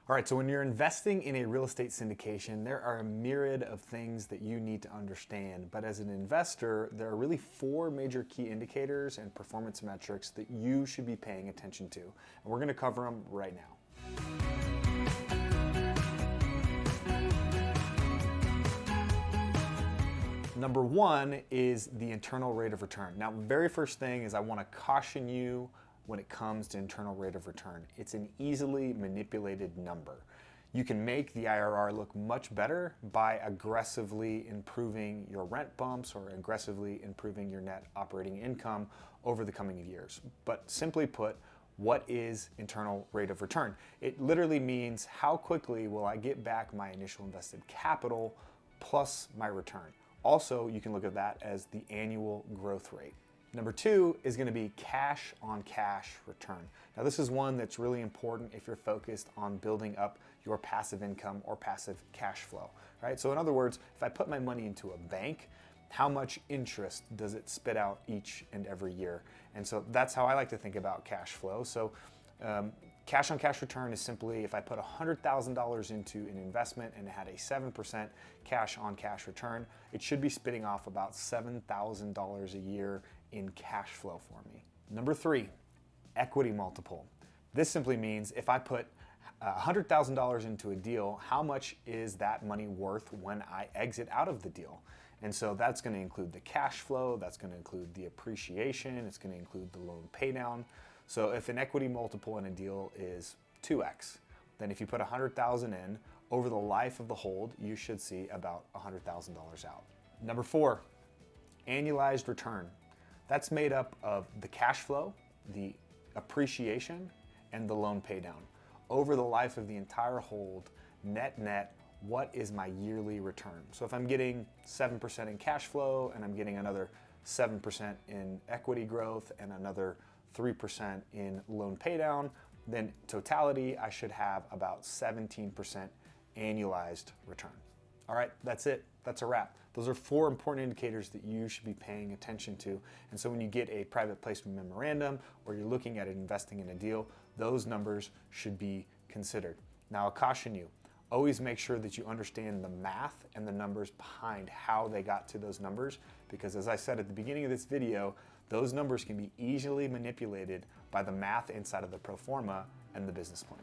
All right, so when you're investing in a real estate syndication, there are a myriad of things that you need to understand. But as an investor, there are really four major key indicators and performance metrics that you should be paying attention to. And we're going to cover them right now. Number one is the internal rate of return. Now, very first thing is I want to caution you when it comes to internal rate of return. It's an easily manipulated number. You can make the IRR look much better by aggressively improving your rent bumps or aggressively improving your net operating income over the coming years. But simply put, what is internal rate of return? It literally means how quickly will I get back my initial invested capital plus my return. Also, you can look at that as the annual growth rate. Number two is going to be cash on cash return. Now, this is one that's really important if you're focused on building up your passive income or passive cash flow, right? So in other words, if I put my money into a bank, how much interest does it spit out each and every year? And so that's how I like to think about cash flow. So cash on cash return is simply if I put $100,000 into an investment and it had a 7% cash on cash return, it should be spitting off about $7,000 a year in cash flow for me. Number three, equity multiple. This simply means if I put $100,000 into a deal, how much is that money worth when I exit out of the deal? And so that's going to include the cash flow, that's going to include the appreciation, it's going to include the loan pay down. So if an equity multiple in a deal is 2x, then if you put $100,000 in, over the life of the hold, you should see about $100,000 out. Number four, annualized return. That's made up of the cash flow, the appreciation, and the loan pay down. Over the life of the entire hold, net, what is my yearly return? So if I'm getting 7% in cash flow and I'm getting another 7% in equity growth and another 3% in loan paydown, then totality, I should have about 17% annualized return. All right, that's it. That's a wrap. Those are four important indicators that you should be paying attention to. And so when you get a private placement memorandum or you're looking at investing in a deal, those numbers should be considered. Now, I'll caution you, always make sure that you understand the math and the numbers behind how they got to those numbers, because as I said at the beginning of this video, those numbers can be easily manipulated by the math inside of the pro forma and the business plan.